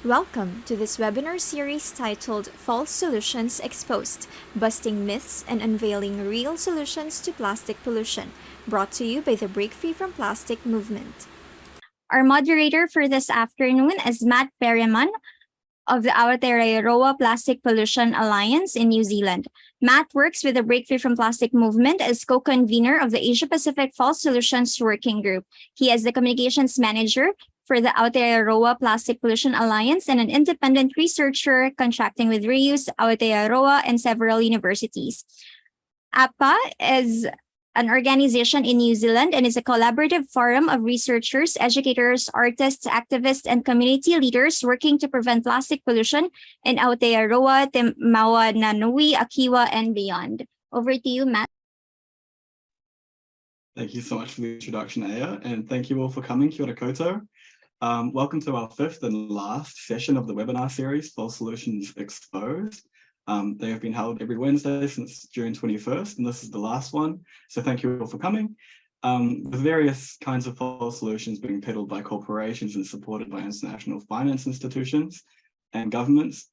Welcome to this webinar series titled False Solutions Exposed, Busting Myths and Unveiling Real Solutions to Plastic Pollution, brought to you by the Break Free from Plastic movement. Our moderator for this afternoon is Matt Peryman of the Aotearoa Plastic Pollution Alliance in New Zealand. Matt works with the Break Free from Plastic movement as co-convener of the Asia-Pacific False Solutions Working Group. He is the communications manager for the Aotearoa Plastic Pollution Alliance and an independent researcher contracting with Reuse, Aotearoa, and several universities. APA is an organization in New Zealand and is a collaborative forum of researchers, educators, artists, activists, and community leaders working to prevent plastic pollution in Aotearoa, Maunanui, Akiwa, and beyond. Over to you, Matt. Thank you so much for the introduction, Aya, and thank you all for coming. Kia ora koutou. Welcome to our fifth and last session of the webinar series, False Solutions Exposed. They have been held every Wednesday since June 21st, and this is the last one. So thank you all for coming. With various kinds of false solutions being peddled by corporations and supported by international finance institutions and governments,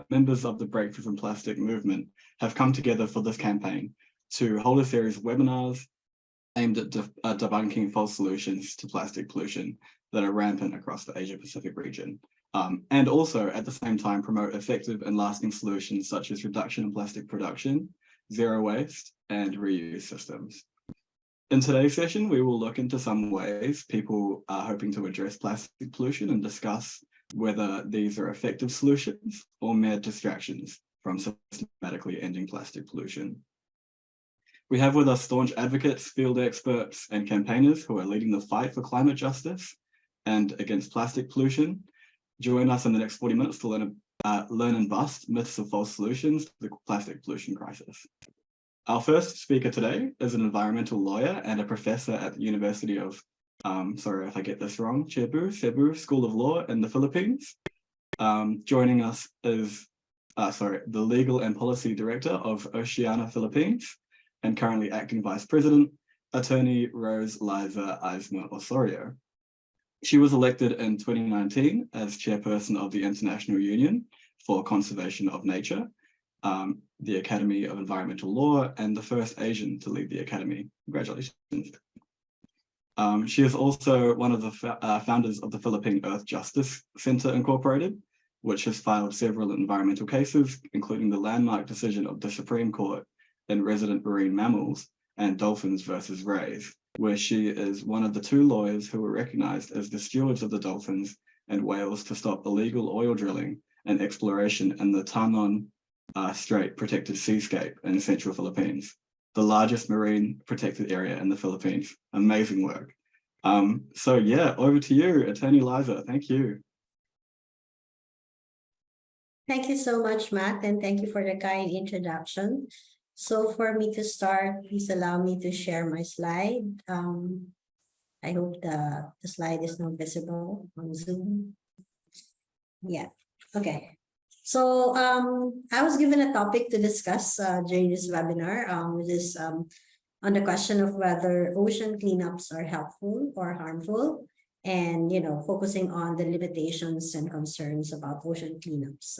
members of the Break Free from Plastic movement have come together for this campaign to hold a series of webinars aimed at debunking false solutions to plastic pollution that are rampant across the Asia-Pacific region. And also at the same time promote effective and lasting solutions such as reduction in plastic production, zero waste, and reuse systems. In today's session, we will look into some ways people are hoping to address plastic pollution and discuss whether these are effective solutions or mere distractions from systematically ending plastic pollution. We have with us staunch advocates, field experts, and campaigners who are leading the fight for climate justice and against plastic pollution. Join us in the next 40 minutes to learn and bust myths of false solutions to the plastic pollution crisis. Our first speaker today is an environmental lawyer and a professor at the University of, sorry if I get this wrong, Cebu School of Law in the Philippines. Joining us is, the legal and policy director of Oceania Philippines and currently acting vice president, attorney Liza Eisma-Osorio. She was elected in 2019 as chairperson of the International Union for Conservation of Nature, the Academy of Environmental Law, and the first Asian to lead the Academy. Congratulations. She is also one of the founders of the Philippine Earth Justice Center Incorporated, which has filed several environmental cases, including the landmark decision of the Supreme Court in resident marine mammals and dolphins versus rays, where she is one of the two lawyers who were recognized as the stewards of the dolphins and whales to stop illegal oil drilling and exploration in the Tanon Strait Protected Seascape in central Philippines, the largest marine protected area in the Philippines. Amazing work. So yeah, over to you, Attorney Liza. Thank you. Thank you so much, Matt, and thank you for the kind introduction. So for me to start, please allow me to share my slide. I hope the slide is not visible on Zoom. Yeah, okay. So I was given a topic to discuss during this webinar, which is on the question of whether ocean cleanups are helpful or harmful, and focusing on the limitations and concerns about ocean cleanups.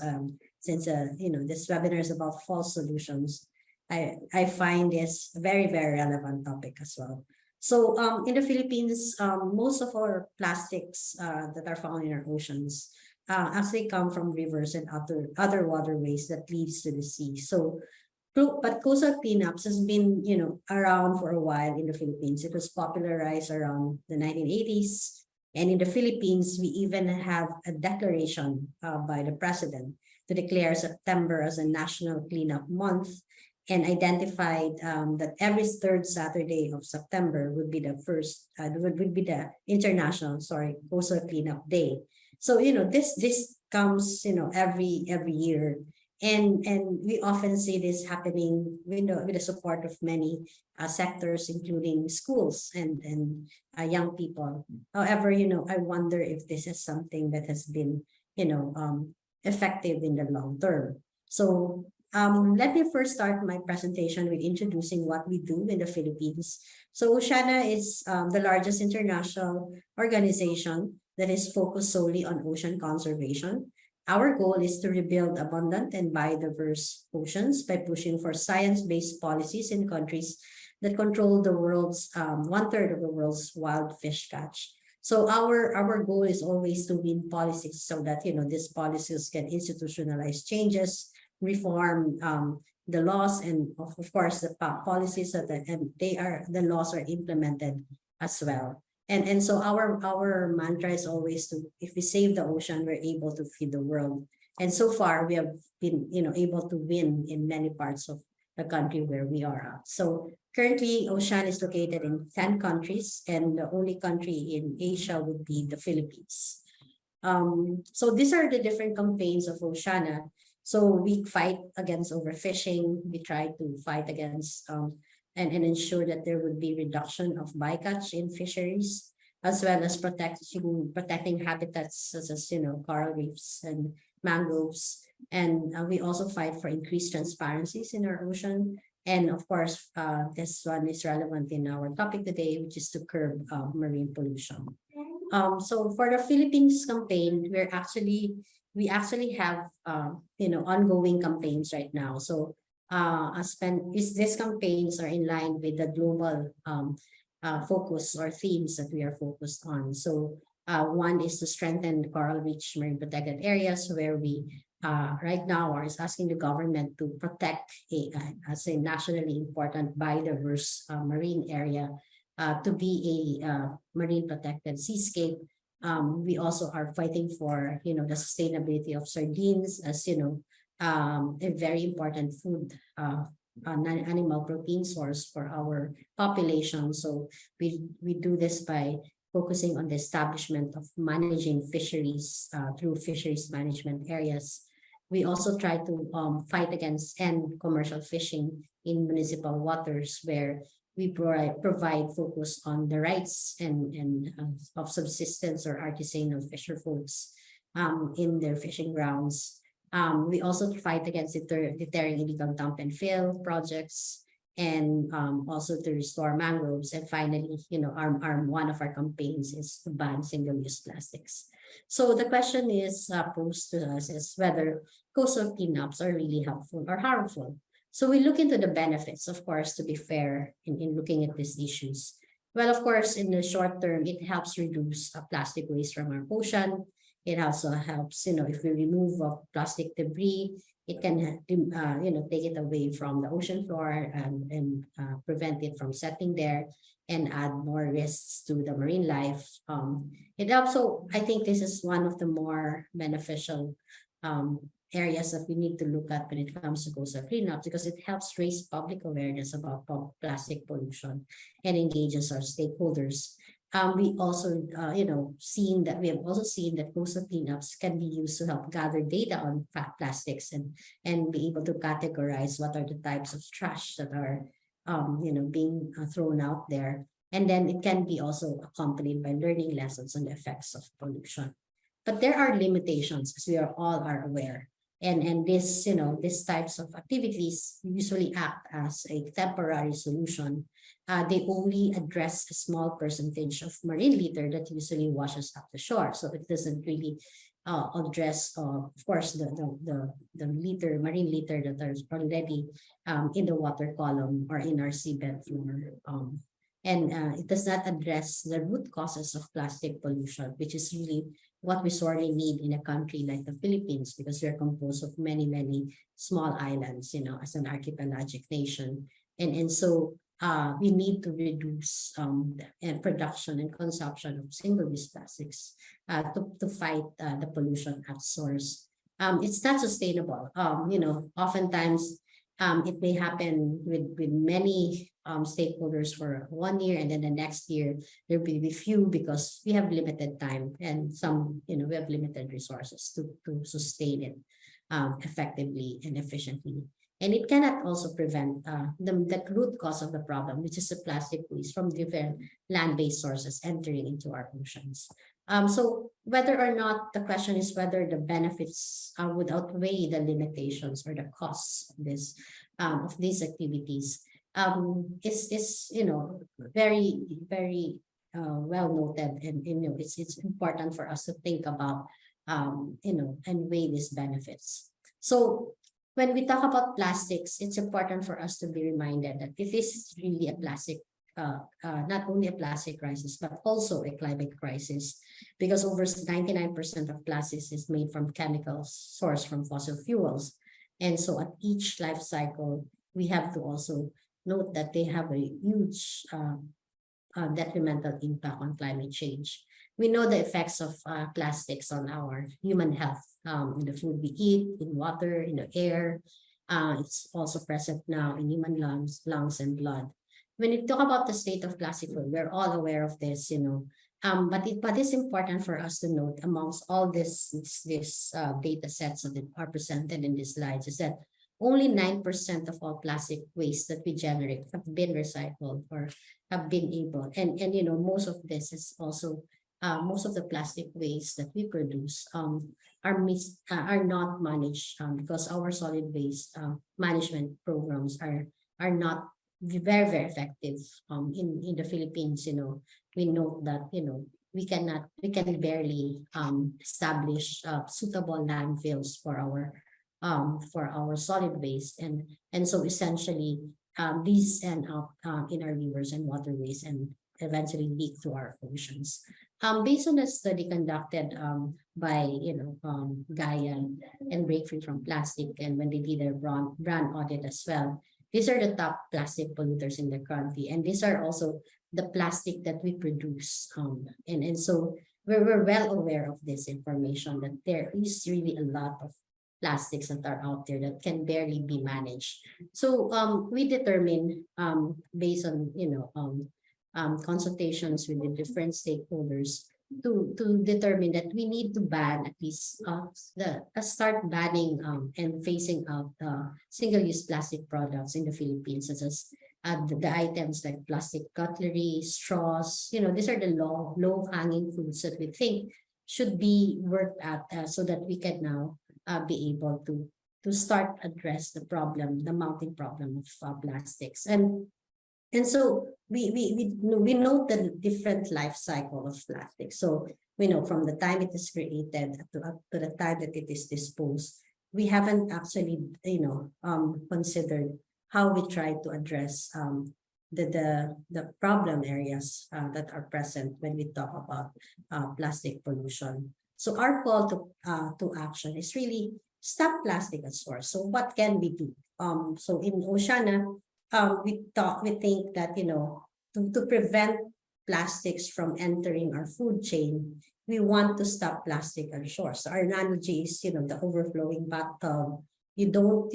Since this webinar is about false solutions, I find this a very, very relevant topic as well. So in the Philippines, most of our plastics that are found in our oceans actually come from rivers and other waterways that leads to the sea. So, but coastal cleanups has been around for a while in the Philippines. It was popularized around the 1980s. And in the Philippines, we even have a declaration by the president to declare September as a National Cleanup Month, and identified that every third Saturday of September would be the International Coastal Cleanup Day. So this comes every year, and we often see this happening with the support of many sectors, including schools and young people. However, I wonder if this is something that has been effective in the long term. So let me first start my presentation with introducing what we do in the Philippines. So Oceania is the largest international organization that is focused solely on ocean conservation. Our goal is to rebuild abundant and biodiverse oceans by pushing for science-based policies in countries that control the world's 1/3 of the world's wild fish catch. So our goal is always to win policies so that these policies can institutionalize changes, reform the laws, and of course the policies that the laws are implemented as well. And so our mantra is always to, if we save the ocean, we're able to feed the world. And so far we have been able to win in many parts of the country where we are at. So currently Ocean is located in 10 countries, and the only country in Asia would be the Philippines. So these are the different campaigns of Oceana. So we fight against overfishing. We try to fight against and ensure that there would be reduction of bycatch in fisheries, as well as protecting habitats such as coral reefs and mangroves. And we also fight for increased transparencies in our ocean. And of course, this one is relevant in our topic today, which is to curb marine pollution. So for the Philippines campaign, we actually have ongoing campaigns right now. So these campaigns are in line with the global focus or themes that we are focused on. So one is to strengthen coral reef marine protected areas, where we right now are asking the government to protect as a nationally important biodiverse marine area to be a marine protected seascape. We also are fighting for the sustainability of sardines as a very important food, animal protein source for our population. So we do this by focusing on the establishment of managing fisheries through fisheries management areas. We also try to fight against commercial fishing in municipal waters, where we provide focus on the rights and of subsistence or artisanal fisher folks in their fishing grounds. We also fight against deterring illegal dump and fill projects, and also to restore mangroves. And finally, one of our campaigns is to ban single-use plastics. So the question is posed to us is whether coastal cleanups are really helpful or harmful. So we look into the benefits, of course, to be fair in looking at these issues. Well, of course, in the short term, it helps reduce plastic waste from our ocean. It also helps, if we remove plastic debris, it can, take it away from the ocean floor and prevent it from settling there and add more risks to the marine life. It also, I think this is one of the more beneficial areas that we need to look at when it comes to coastal cleanup, because it helps raise public awareness about plastic pollution and engages our stakeholders. We also, we have also seen that coastal cleanups can be used to help gather data on plastics and be able to categorize what are the types of trash that are, being thrown out there. And then it can be also accompanied by learning lessons on the effects of pollution. But there are limitations, as we all are aware. And this, these types of activities usually act as a temporary solution. They only address a small percentage of marine litter that usually washes up the shore. So it doesn't really address, of course, the marine litter that is already in the water column or in our seabed floor. And it does not address the root causes of plastic pollution, which is really what we sorely need in a country like the Philippines, because we're composed of many, many small islands, as an archipelagic nation. And so we need to reduce production and consumption of single-use plastics to fight the pollution at source. It's not sustainable. Oftentimes it may happen with many stakeholders for 1 year, and then the next year there will be few, because we have limited time and some, we have limited resources to sustain it effectively and efficiently. And it cannot also prevent the root cause of the problem, which is the plastic waste from different land-based sources entering into our oceans. So whether or not, the question is whether the benefits would outweigh the limitations or the costs of these activities. Is very, very well noted, and it's important for us to think about and weigh these benefits. So when we talk about plastics, it's important for us to be reminded that this is really a plastic, not only a plastic crisis, but also a climate crisis, because over 99% of plastics is made from chemicals sourced from fossil fuels. And so at each life cycle, we have to also note that they have a huge detrimental impact on climate change. We know the effects of plastics on our human health, in the food we eat, in water, in the air. It's also present now in human lungs and blood. When you talk about the state of plastic food, we're all aware of this, but it's important for us to note amongst all this data sets that are presented in these slides is that only 9% of all plastic waste that we generate have been recycled or have been able. And most of this is also most of the plastic waste that we produce are not managed because our solid waste management programs are not very effective in the Philippines. We know that we can barely establish suitable landfills for our solid waste, and so essentially these end up in our rivers and waterways and eventually leak to our oceans. Based on a study conducted by Gaia and Break Free from Plastic, and when they did their brand audit as well, these are the top plastic polluters in the country, and these are also the plastic that we produce. And so we're well aware of this information, that there is really a lot of plastics that are out there that can barely be managed. So we determine based on consultations with the different stakeholders to determine that we need to ban at least start banning and phasing out single-use plastic products in the Philippines, such as the items like plastic cutlery, straws. These are the low-hanging fruits that we think should be worked at so that we can now be able to start address the mounting problem of plastics. And so we note the different life cycle of plastic. So we know from the time it is created to the time that it is disposed, we haven't actually considered how we try to address the problem areas that are present when we talk about plastic pollution. So our call to action is really stop plastic at source. So what can we do? So in Oceana, we think that to prevent plastics from entering our food chain, we want to stop plastic at source. So our analogy is the overflowing bathtub. You don't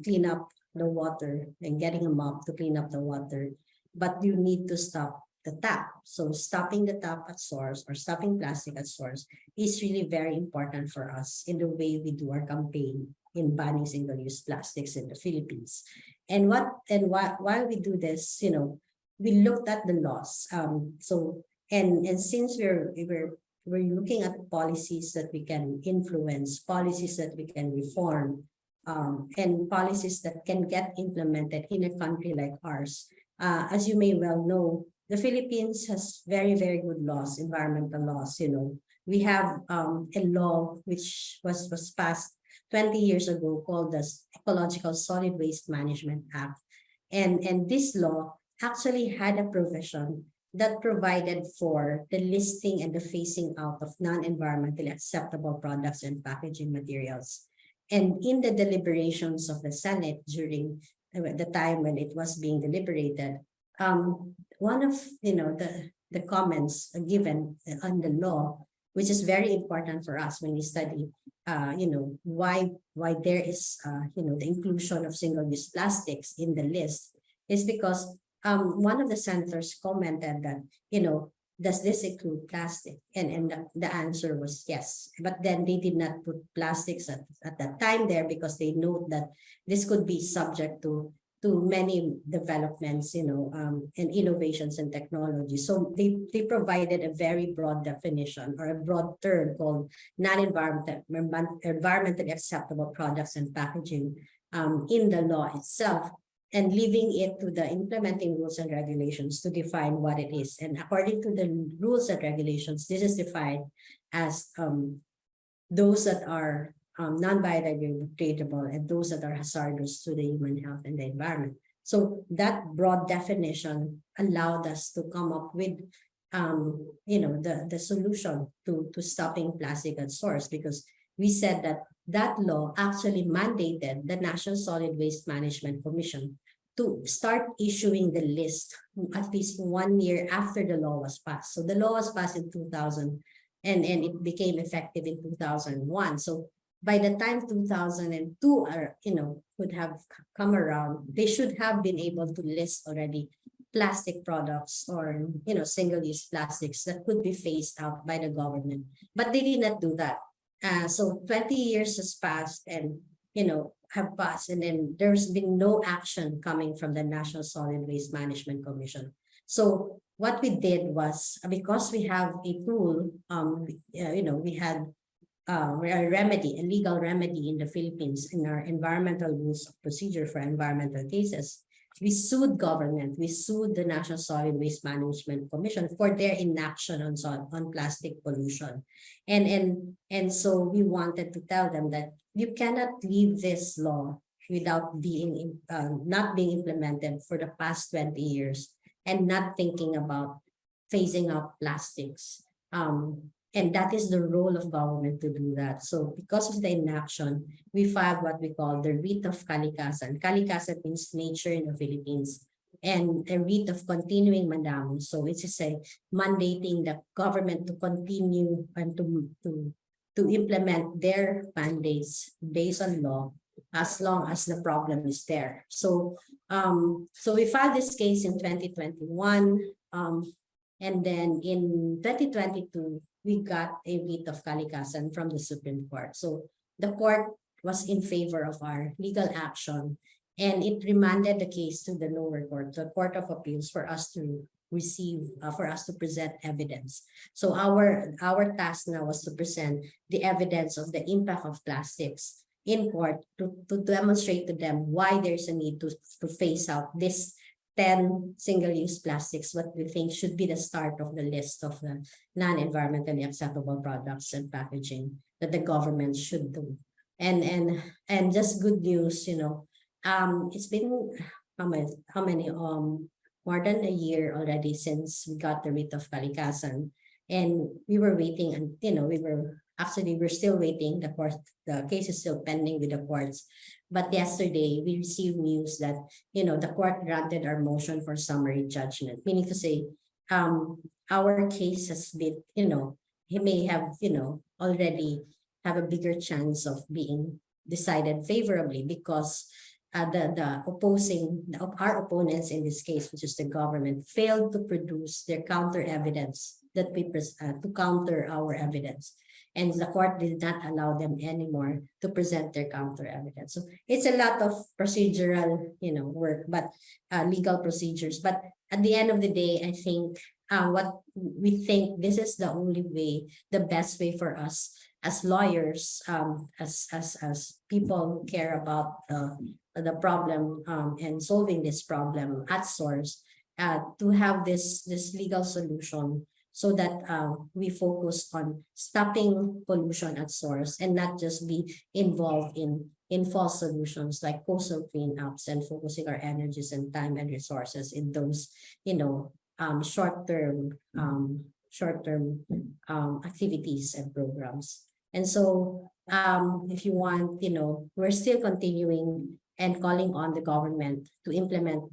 clean up the water and getting a mop to clean up the water, but you need to stop the tap. So stopping the tap at source or stopping plastic at source is really very important for us in the way we do our campaign in banning single-use plastics in the Philippines. And while we do this, we looked at the laws. And since we're looking at policies that we can influence, policies that we can reform, and policies that can get implemented in a country like ours. As you may well know, the Philippines has very, very good laws, environmental laws. We have a law which was passed 20 years ago called the Ecological Solid Waste Management Act. And this law actually had a provision that provided for the listing and the phasing out of non-environmentally acceptable products and packaging materials. And in the deliberations of the Senate during the time when it was being deliberated, one of the comments given on the law, which is very important for us when we study why there is the inclusion of single-use plastics in the list, is because one of the senators commented that does this include plastic? And the answer was yes. But then they did not put plastics at that time there because they note that this could be subject to many developments, and innovations and technology. So they provided a very broad definition or a broad term called environmentally acceptable products and packaging in the law itself, and leaving it to the implementing rules and regulations to define what it is. And according to the rules and regulations, this is defined as those that are non-biodegradable, and those that are hazardous to the human health and the environment. So that broad definition allowed us to come up with the solution to stopping plastic at source, because we said that law actually mandated the National Solid Waste Management Commission to start issuing the list at least 1 year after the law was passed. So the law was passed in 2000 and it became effective in 2001. So by the time 2002 would have come around, they should have been able to list already plastic products or single-use plastics that could be phased out by the government, but they did not do that. So 20 years has passed and have passed, and then there's been no action coming from the National Solid Waste Management Commission. So what we did was, because we have a tool, we had a remedy, a legal remedy in the Philippines in our environmental rules of procedure for environmental cases. We sued government, we sued the National Solid Waste Management Commission for their inaction on plastic pollution. And so we wanted to tell them that you cannot leave this law without being not being implemented for the past 20 years and not thinking about phasing out plastics. And that is the role of government to do that. So because of the inaction, we filed what we call the writ of kalikasan. Kalikasan means nature in the Philippines, and a writ of continuing mandamus. So it's just mandating the government to continue and to implement their mandates based on law as long as the problem is there. So we filed this case in 2021, and then in 2022 we got a writ of kalikasan from the Supreme Court. So the court was in favor of our legal action, and it remanded the case to the lower court, the Court of Appeals, for us to present evidence. So our task now was to present the evidence of the impact of plastics in court to demonstrate to them why there's a need to phase out this 10 single-use plastics, what we think should be the start of the list of the non-environmentally acceptable products and packaging that the government should do. And just good news, it's been how many more than a year already since we got the writ of kalikasan, and we were waiting, and we're still waiting. The case is still pending with the courts. But yesterday we received news that the court granted our motion for summary judgment, meaning to say our case has been, he may have already have a bigger chance of being decided favorably, because our opponents in this case, which is the government, failed to produce their counter evidence that to counter our evidence. And the court did not allow them anymore to present their counter evidence. So it's a lot of procedural, work, but legal procedures. But at the end of the day, I think what we think this is the only way, the best way for us as lawyers, as people who care about the problem and solving this problem at source, to have this legal solution, so that we focus on stopping pollution at source and not just be involved in false solutions like coastal cleanups and focusing our energies and time and resources in those short-term activities and programs. And so if you want, we're still continuing and calling on the government to implement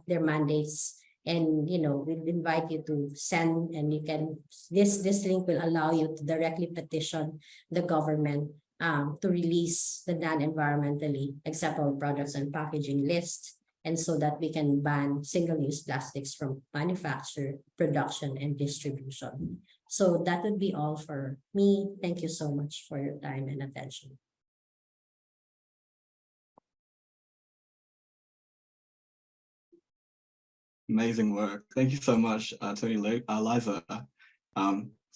their mandates. And we'll invite you to send, and you can, this link will allow you to directly petition the government to release the non-environmentally acceptable products and packaging list, and so that we can ban single-use plastics from manufacture, production, and distribution. So that would be all for me. Thank you so much for your time and attention. Amazing work. Thank you so much, Tony, Liza, for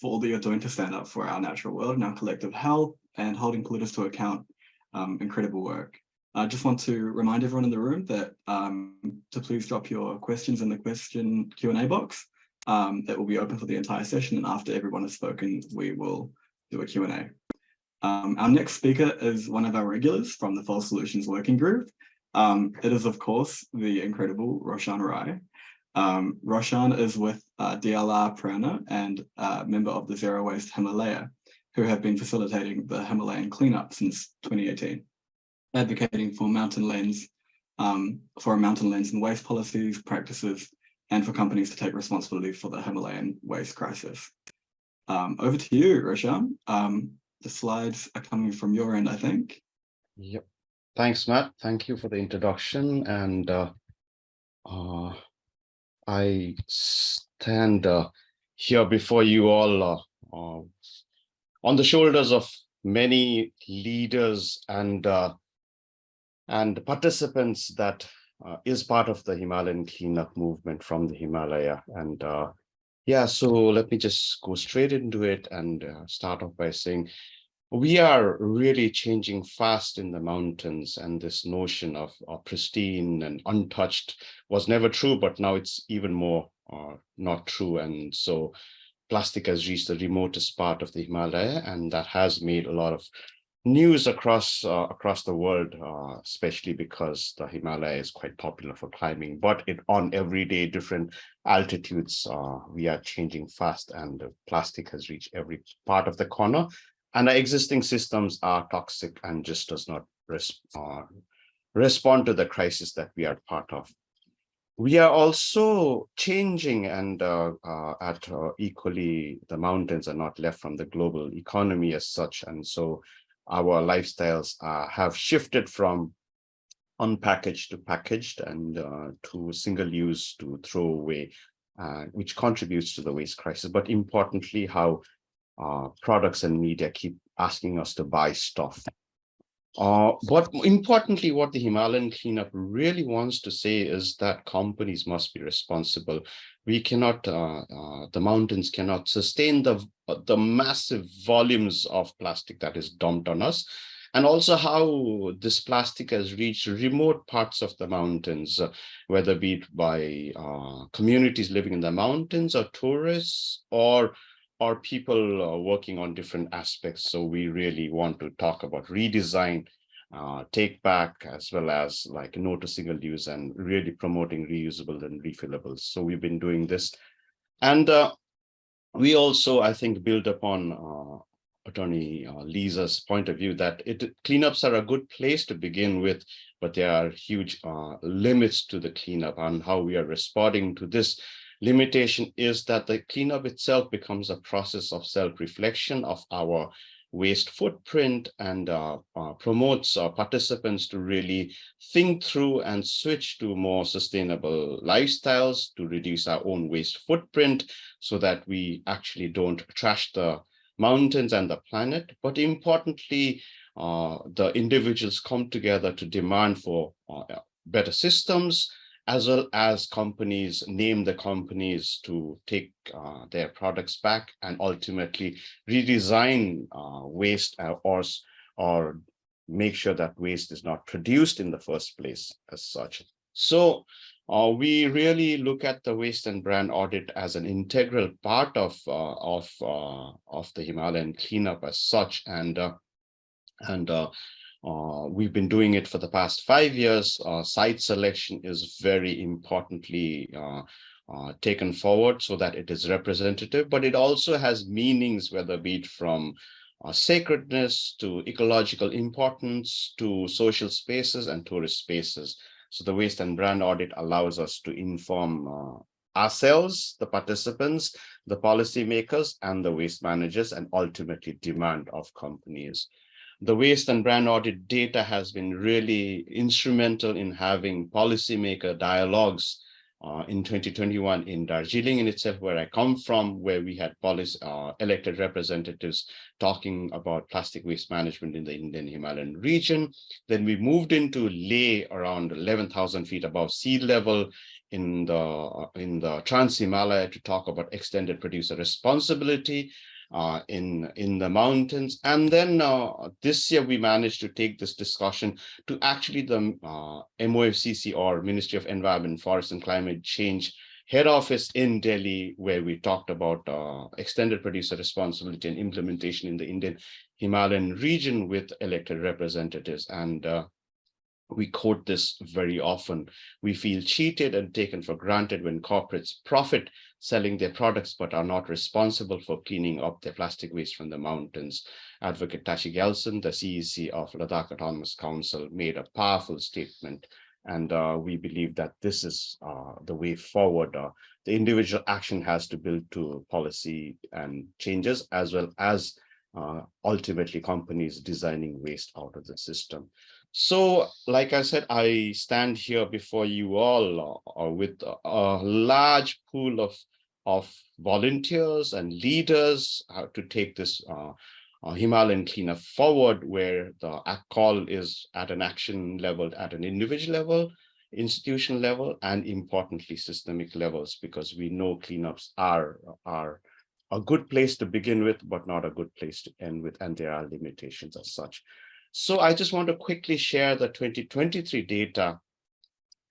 all that you're doing to stand up for our natural world and our collective health and holding polluters to account. Incredible work. I just want to remind everyone in the room that to please drop your questions in the question Q&A box. That will be open for the entire session, and after everyone has spoken, we will do a Q&A. Our next speaker is one of our regulars from the False Solutions Working Group. It is, of course, the incredible Roshan Rai. Roshan is with DLR Prana and member of the Zero Waste Himalaya, who have been facilitating the Himalayan cleanup since 2018, advocating for mountain lands, and waste policies, practices, and for companies to take responsibility for the Himalayan waste crisis. Over to you, Roshan. The slides are coming from your end, I think. Yep. Thanks, Matt. Thank you for the introduction. And I stand here before you all on the shoulders of many leaders and participants that is part of the Himalayan cleanup movement from the Himalaya. And yeah, so let me just go straight into it and start off by saying we are really changing fast in the mountains, and this notion of pristine and untouched was never true, but now it's even more not true. And so plastic has reached the remotest part of the Himalaya, and that has made a lot of news across the world, especially because the Himalaya is quite popular for climbing, but on everyday different altitudes, we are changing fast, and plastic has reached every part of the corner, and our existing systems are toxic and just does not respond to the crisis that we are part of. We are also changing, and equally, the mountains are not left from the global economy as such, and so our lifestyles have shifted from unpackaged to packaged, and to single use to throw away, which contributes to the waste crisis. But importantly, how products and media keep asking us to buy stuff. But importantly, what the Himalayan cleanup really wants to say is that companies must be responsible. We cannot, the mountains cannot sustain the massive volumes of plastic that is dumped on us, and also how this plastic has reached remote parts of the mountains, whether be it by communities living in the mountains or tourists or people working on different aspects. So we really want to talk about redesign, take back, as well as like no to single use, and really promoting reusable and refillables. So we've been doing this. And we also, I think, build upon Attorney Liza's point of view that cleanups are a good place to begin with, but there are huge limits to the cleanup, and how we are responding to this limitation is that the cleanup itself becomes a process of self-reflection of our waste footprint, and promotes participants to really think through and switch to more sustainable lifestyles to reduce our own waste footprint, so that we actually don't trash the mountains and the planet. But importantly, the individuals come together to demand for better systems, as well as companies name the companies to take their products back and ultimately redesign waste, or make sure that waste is not produced in the first place as such. So we really look at the waste and brand audit as an integral part of the Himalayan cleanup as such, and we've been doing it for the past 5 years. Site selection is very importantly taken forward so that it is representative, but it also has meanings, whether be it from sacredness to ecological importance to social spaces and tourist spaces. So the waste and brand audit allows us to inform ourselves, the participants, the policymakers, and the waste managers, and ultimately demand of companies. The waste and brand audit data has been really instrumental in having policymaker dialogues in 2021 in Darjeeling in itself, where I come from, where we had elected representatives talking about plastic waste management in the Indian Himalayan region. Then we moved into Leh, around 11,000 feet above sea level in the Trans-Himalaya, to talk about extended producer responsibility in the mountains. And then this year we managed to take this discussion to actually the MOFCC, or Ministry of Environment, Forest and Climate Change, head office in Delhi, where we talked about extended producer responsibility and implementation in the Indian Himalayan region with elected representatives. And we quote this very often. We feel cheated and taken for granted when corporates profit selling their products but are not responsible for cleaning up their plastic waste from the mountains. Advocate Tashi Gelson, the CEC of Ladakh Autonomous Council, made a powerful statement. And we believe that this is the way forward. The individual action has to build to policy and changes, as well as ultimately companies designing waste out of the system. So, like I said, I stand here before you all with a large pool of volunteers and leaders to take this Himalayan cleanup forward, where the call is at an action level, at an individual level, institutional level, and importantly, systemic levels, because we know cleanups are a good place to begin with, but not a good place to end with, and there are limitations as such. So I just want to quickly share the 2023 data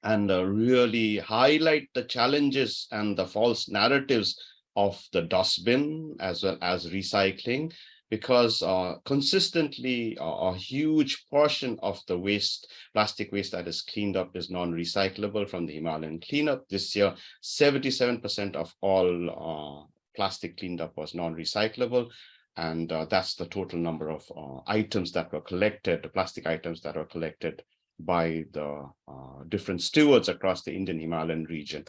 and really highlight the challenges and the false narratives of the dustbin as well as recycling, because consistently a huge portion of the waste, plastic waste that is cleaned up is non-recyclable from the Himalayan cleanup. This year, 77% of all plastic cleaned up was non-recyclable. And that's the total number of items that were collected, the plastic items that were collected by the different stewards across the Indian Himalayan region.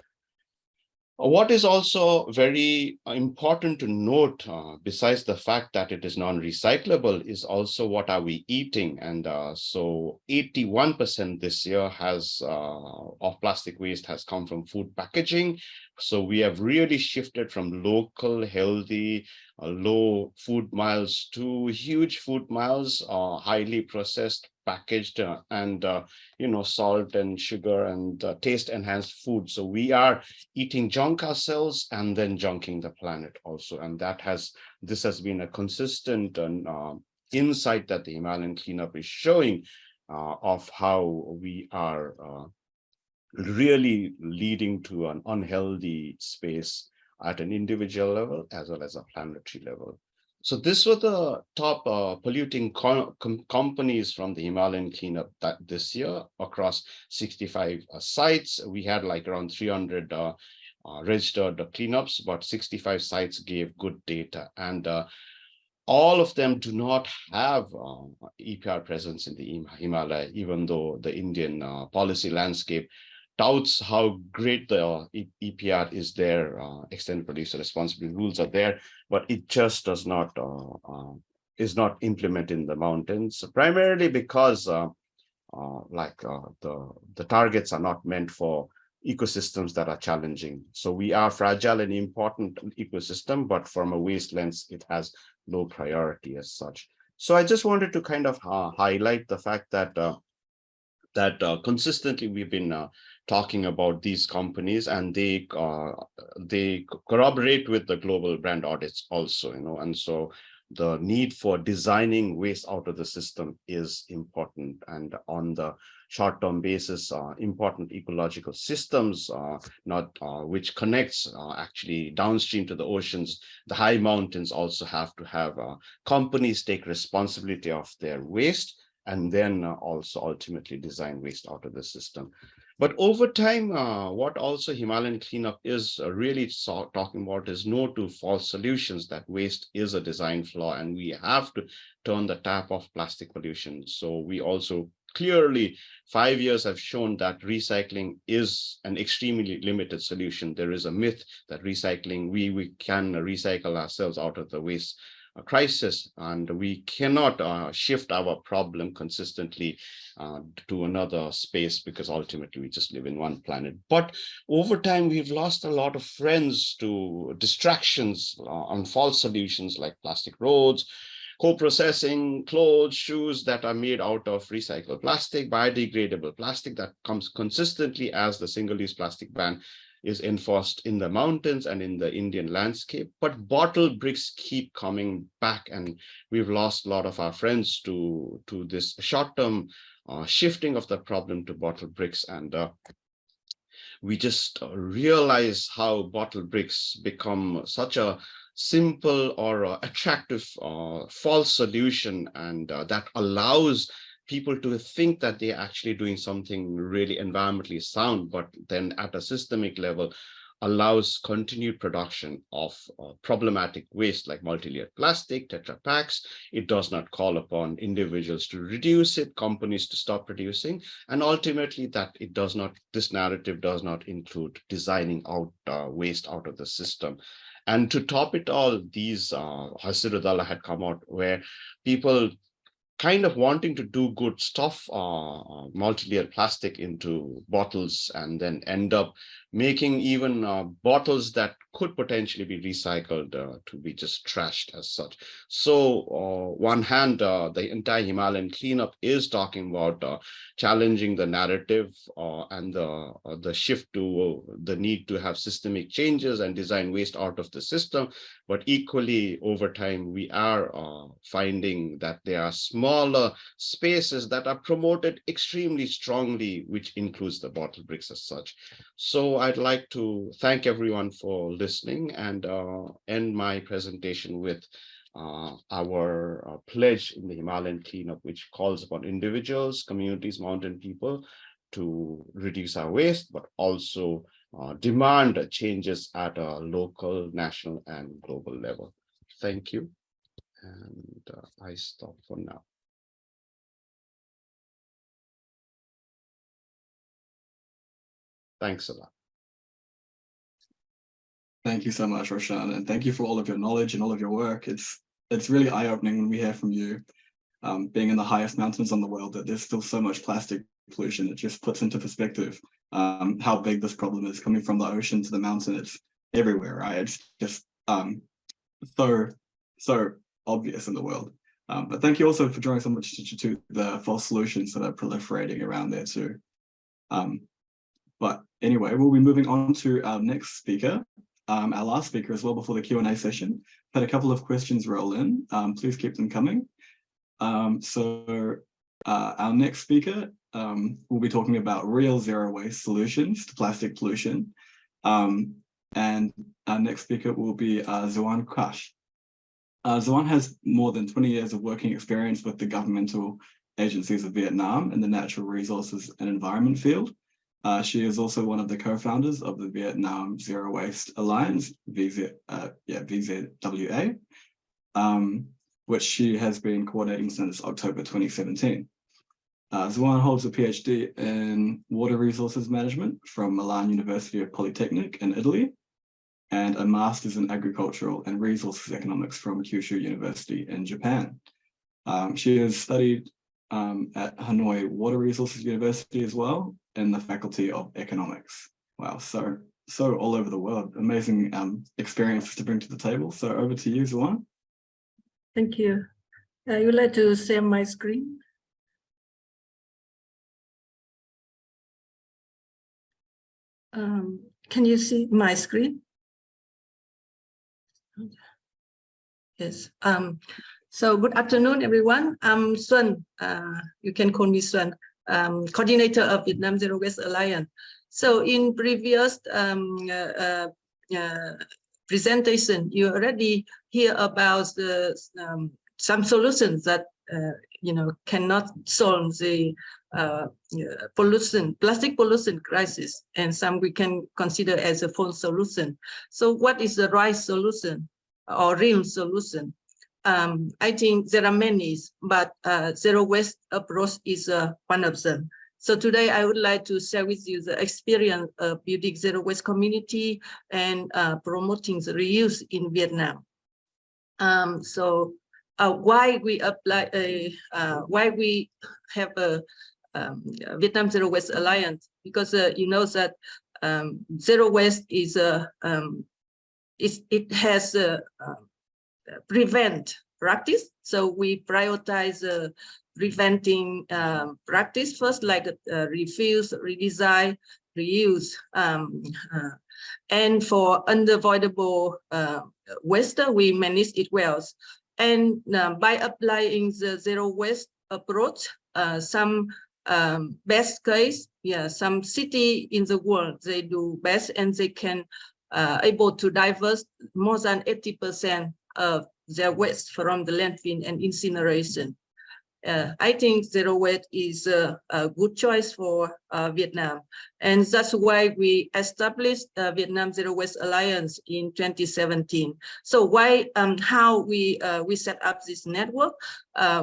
What is also very important to note, besides the fact that it is non-recyclable, is also what are we eating. And so 81% this year of plastic waste has come from food packaging. So we have really shifted from local, healthy, low food miles to huge food miles, highly processed, packaged, and salt and sugar and taste enhanced food. So we are eating junk ourselves and then junking the planet also. And this has been a consistent insight that the Himalayan cleanup is showing of how we are really leading to an unhealthy space at an individual level as well as a planetary level. So this were the top polluting companies from the Himalayan cleanup this year across 65 sites. We had like around 300 registered cleanups, but 65 sites gave good data. And all of them do not have EPR presence in the Himalaya, even though the Indian policy landscape touts how great the EPR is there, extended producer responsibility rules are there, but it just does not is not implemented in the mountains, primarily because the targets are not meant for ecosystems that are challenging. So we are fragile and important ecosystem, but from a waste lens, it has low priority as such. So I just wanted to kind of highlight the fact that consistently we've been talking about these companies, and they corroborate with the global brand audits also, and so the need for designing waste out of the system is important, and on the short-term basis, important ecological systems, which connects actually downstream to the oceans. The high mountains also have to have companies take responsibility of their waste, and then also ultimately design waste out of the system. But over time, what also Himalayan cleanup is really talking about is no to false solutions, that waste is a design flaw and we have to turn the tap off plastic pollution. So we also clearly, 5 years have shown that recycling is an extremely limited solution. There is a myth that recycling, we can recycle ourselves out of the waste crisis, and we cannot shift our problem consistently to another space, because ultimately we just live in one planet. But over time, we've lost a lot of friends to distractions on false solutions like plastic roads, co-processing, clothes, shoes that are made out of recycled plastic, biodegradable plastic that comes consistently as the single-use plastic ban is enforced in the mountains and in the Indian landscape. But bottle bricks keep coming back, and we've lost a lot of our friends to this short-term shifting of the problem to bottle bricks. And we just realize how bottle bricks become such a simple or attractive false solution, and that allows people to think that they're actually doing something really environmentally sound, but then at a systemic level allows continued production of problematic waste like multi-layered plastic, Tetra Paks. It does not call upon individuals to reduce it, companies to stop producing, and ultimately that it does not, this narrative does not include designing out waste out of the system. And to top it all, these Hasiru had come out where people kind of wanting to do good stuff, multi-layer plastic into bottles, and then end up making even bottles that could potentially be recycled to be just trashed as such. So one hand, the entire Himalayan cleanup is talking about challenging the narrative and the shift to the need to have systemic changes and design waste out of the system. But equally, over time, we are finding that there are smaller spaces that are promoted extremely strongly, which includes the bottle bricks as such. So I'd like to thank everyone for listening and end my presentation with our pledge in the Himalayan cleanup, which calls upon individuals, communities, mountain people to reduce our waste, but also demand changes at a local, national, and global level. Thank you. And I stop for now. Thanks a lot. Thank you so much, Roshan, and thank you for all of your knowledge and all of your work. It's really eye-opening when we hear from you, being in the highest mountains in the world, that there's still so much plastic pollution. It just puts into perspective how big this problem is, coming from the ocean to the mountain. It's everywhere, right? It's just so obvious in the world. But thank you also for drawing so much attention to the false solutions that are proliferating around there too. But anyway, we'll be moving on to our next speaker, our last speaker as well before the Q&A session. Had a couple of questions roll in. Please keep them coming. So our next speaker will be talking about real zero waste solutions to plastic pollution. And our next speaker will be Xuan Quach. Xuan has more than 20 years of working experience with the governmental agencies of Vietnam in the natural resources and environment field. She is also one of the co-founders of the Vietnam Zero Waste Alliance, VZWA, which she has been coordinating since October 2017. Xuan holds a PhD in water resources management from Milan University of Polytechnic in Italy, and a master's in agricultural and resources economics from Kyushu University in Japan. She has studied at Hanoi Water Resources University as well, in the Faculty of Economics. Wow, so all over the world. Amazing experiences to bring to the table. So over to you, Xuan. Thank you. You would like to share my screen? Can you see my screen? Yes. So good afternoon, everyone. I'm Xuan. You can call me Xuan, coordinator of Vietnam Zero Waste Alliance. So in previous presentation, you already hear about the some solutions that cannot solve the plastic pollution crisis, and some we can consider as a false solution. So what is the right solution or real solution? I think there are many, but zero waste approach is one of them. So today I would like to share with you the experience of building zero waste community and promoting the reuse in Vietnam. Why we apply, why we have a Vietnam Zero Waste Alliance? Because you know that zero waste is it has a prevent practice. So we prioritize preventing practice first, like refuse, redesign, reuse, and for unavoidable waste, we manage it well. And by applying the zero waste approach, some best case, yeah, some city in the world, they do best and they can able to divest more than 80% of their waste from the landfill and incineration. I think zero waste is a good choice for Vietnam. And that's why we established Vietnam Zero Waste Alliance in 2017. So why, how we set up this network?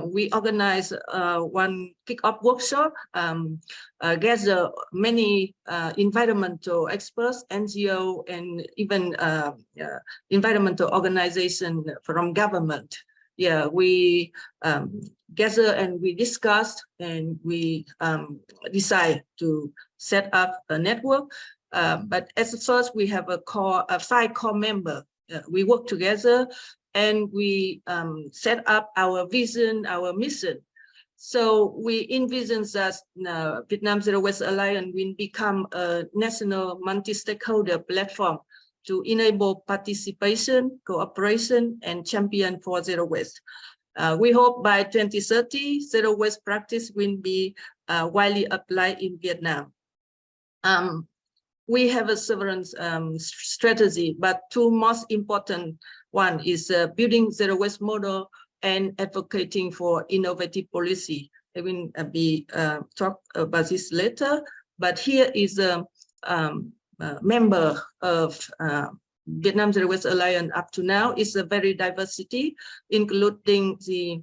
We organized one kick-off workshop, gather many environmental experts, NGO, and even environmental organization from government. Yeah, we gather and we discussed and we decide to set up a network. But at first we have a 5 core member. We work together and we set up our vision, our mission. So we envision that Vietnam Zero Waste Alliance will become a national multi-stakeholder platform to enable participation, cooperation, and champion for zero waste. We hope by 2030, zero waste practice will be widely applied in Vietnam. We have a several strategy, but 2 most important one is building zero waste model and advocating for innovative policy. I will be talk about this later, but here is a member of Vietnam Zero Waste Alliance up to now is a very diversity, including the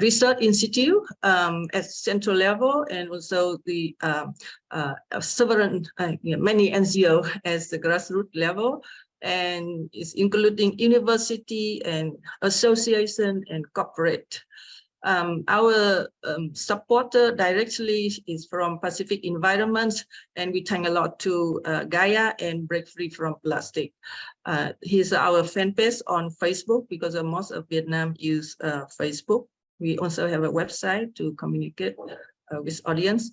research institute at central level and also the several many NGO at the grassroots level, and is including university and association and corporate. Our supporter directly is from Pacific Environment, and we thank a lot to Gaia and Break Free from Plastic. Here's our fan page on Facebook because most of Vietnam use Facebook. We also have a website to communicate with audience.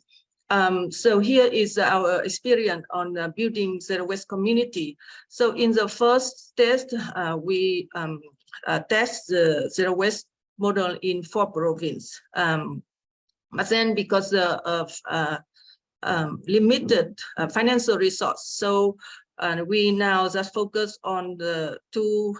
So here is our experience on building zero waste community. So in the first test, we test the zero waste model in 4 provinces. But then because of limited financial resource, so we now just focus on the 2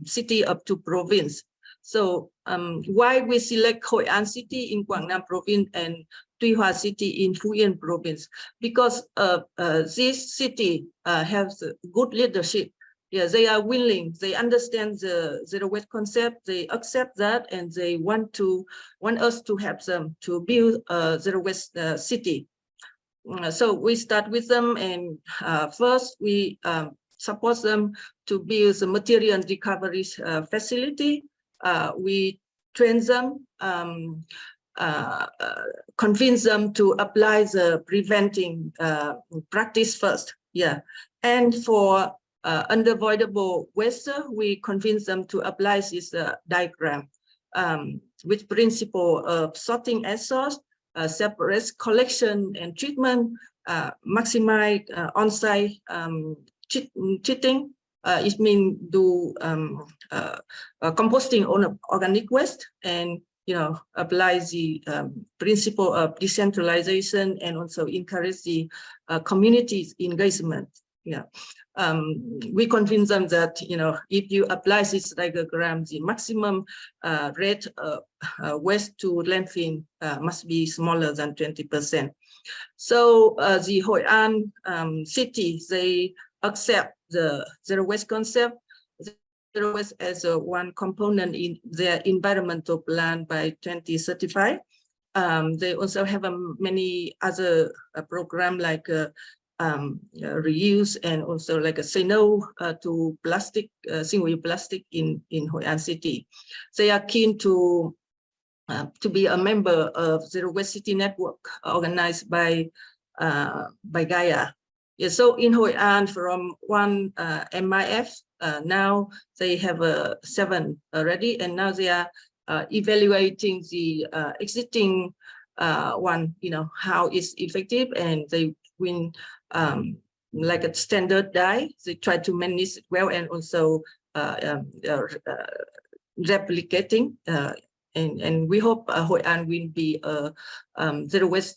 city of 2 provinces. So why we select Hội An city in Quảng Nam province and Tuy Hòa city in Phú Yên province? Because this city has good leadership. Yeah, they are willing, they understand the zero waste concept, they accept that, and they want us to help them to build a zero waste city. So we start with them, and first we support them to build the material recovery facility. We train them, convince them to apply the preventing practice first. Yeah, and for unavoidable waste, we convince them to apply this diagram with principle of sorting at source, separate collection and treatment, maximize on-site treating. It means do composting on organic waste, and apply the principle of decentralization and also encourage the community's engagement. Yeah. We convince them that if you apply this diagram, the maximum rate of waste to landfill must be smaller than 20%. So the Hội An city, they accept the zero waste concept, zero waste as one component in their environmental plan by 2035. They also have many other programs like reuse, and also like a say no to plastic, single-use plastic in Hội An city. They are keen to be a member of Zero Waste City Network organized by Gaia. Yeah, so in Hội An, from 1 MIF, now they have 7 already, and now they are evaluating the existing one, how it's effective, and they win like a standard die. They try to manage it well, and also replicating And we hope Hội An will be a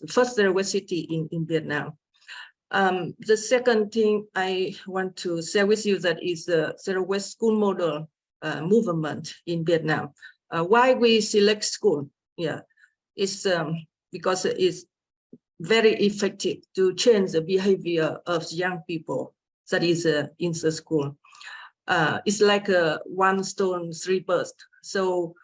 first zero waste city in Vietnam. The second thing I want to share with you that is the zero waste school model movement in Vietnam. Why we select school? Yeah, it's because it's very effective to change the behavior of young people that is in the school. It's like a one stone, three birds. So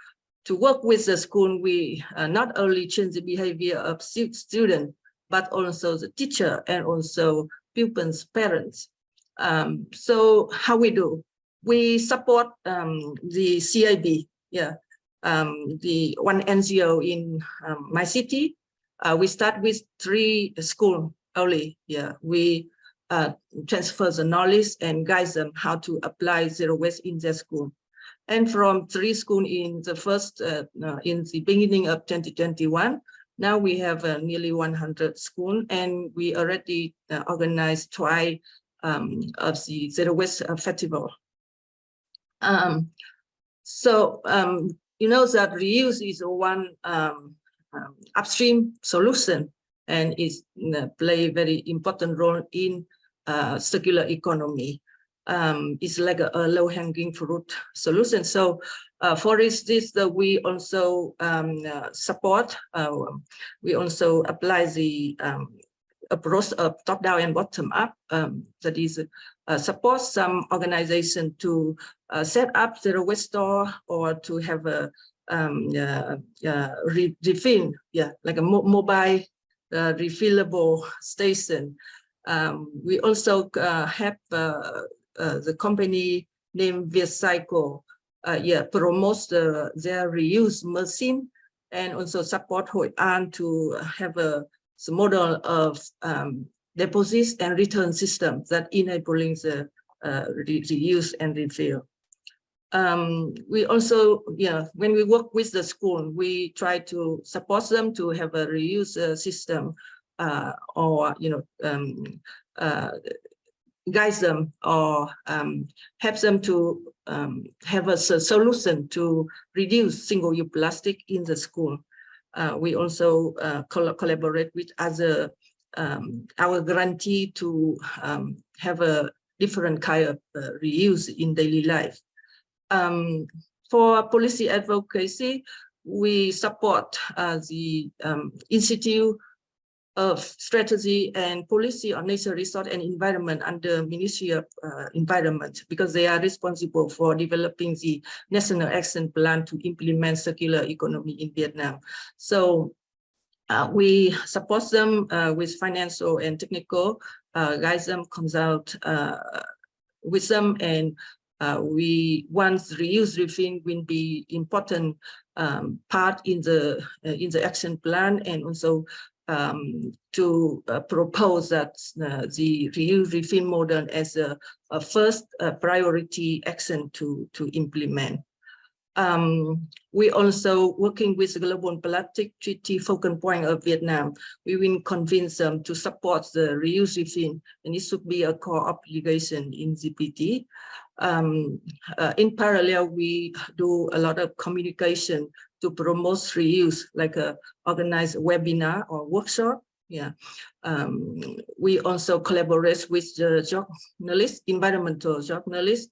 to work with the school, we not only change the behavior of students, but also the teacher and also pupils' parents. So how we do? We support the CIB, yeah, the one NGO in my city. We start with 3 schools only. Yeah, we transfer the knowledge and guide them how to apply zero waste in their school. And from 3 schools in the first, in the beginning of 2021, now we have nearly 100 schools, and we already organized twice of the zero waste festival. You know that reuse is one upstream solution, and is play a very important role in circular economy. It's like a low-hanging fruit solution. So for instance, we also support, we also apply the approach of top-down and bottom-up, that is support some organization to set up zero waste store, or to have a refill, yeah, like a mobile refillable station. We also have the company named VietCycle, promotes their reuse machine, and also support Hội An to have a model of deposits and return system that enabling the reuse and refill. We also, when we work with the school, we try to support them to have a reuse system, or guide them, or help them to have a solution to reduce single-use plastic in the school. We also collaborate with other our grantee to have a different kind of reuse in daily life. For policy advocacy, we support the Institute of Strategy and Policy on Nature, Resource and Environment under Ministry of Environment, because they are responsible for developing the National Action Plan to implement circular economy in Vietnam. So we support them with financial and technical, guide them, consult with them, and once reuse refill will be important part in the action plan, and also to propose that the reuse refill model as a first priority action to implement. We also working with the Global Plastic Treaty focal point of Vietnam. We will convince them to support the reuse refill, and it should be a core obligation in ZPT. In parallel, we do a lot of communication to promote reuse, like a organized webinar or workshop. Yeah. We also collaborate with the journalists, environmental journalists,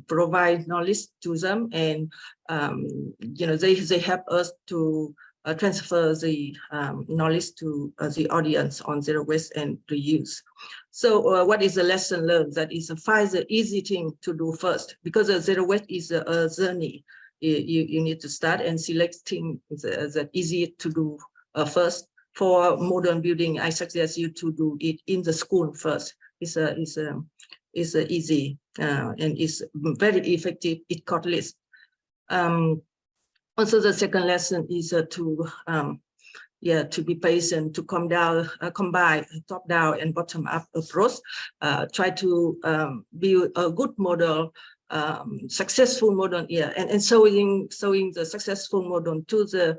provide knowledge to them, and they help us to transfer the knowledge to the audience on zero waste and reuse. So what is the lesson learned? That is find the easy thing to do first, because zero waste is a journey. You need to start and select things that easy to do first. For modern building, I suggest you to do it in the school first. It's easy and it's very effective. It costly. Also, the second lesson is to be patient, to combine top-down and bottom-up approach. Try to build a good model, successful model, and showing the successful model to the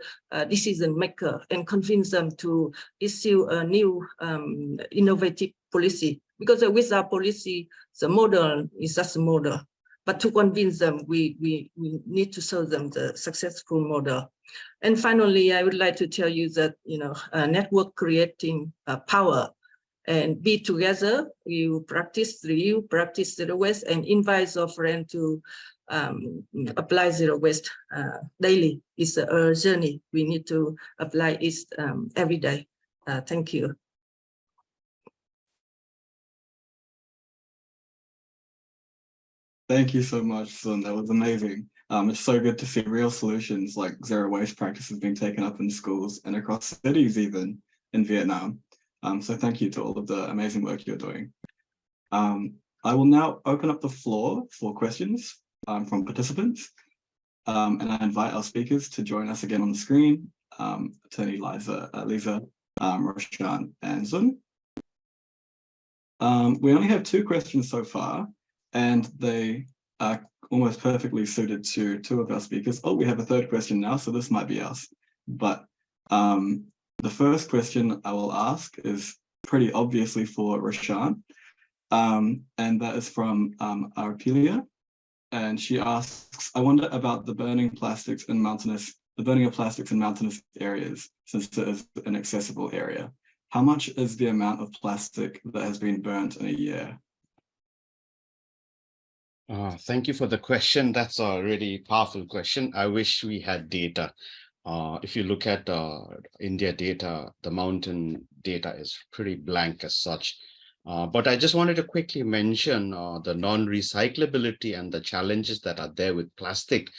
decision maker, and convince them to issue a new innovative policy. Because with our policy, the model is just a model, but to convince them, we need to show them the successful model. And finally, I would like to tell you that, network creating power, and be together. You practice zero waste, and invite your friend to apply zero waste daily. It's a journey. We need to apply it every day. Thank you. Thank you so much, Sun. That was amazing. It's so good to see real solutions like zero waste practices being taken up in schools and across cities, even in Vietnam. So thank you to all of the amazing work you're doing. I will now open up the floor for questions from participants. And I invite our speakers to join us again on the screen, Attorney Liza, Roshan, and Sun. We only have 2 questions so far, and they are almost perfectly suited to 2 of our speakers. Oh, we have a 3rd question now, so this might be us. But the first question I will ask is pretty obviously for Roshan, and that is from Arpelia. And she asks, I wonder about the burning of plastics in mountainous areas, since it is an accessible area. How much is the amount of plastic that has been burnt in a year? Thank you for the question. That's a really powerful question. I wish we had data. If you look at India data, the mountain data is pretty blank as such. But I just wanted to quickly mention the non-recyclability and the challenges that are there with plastic,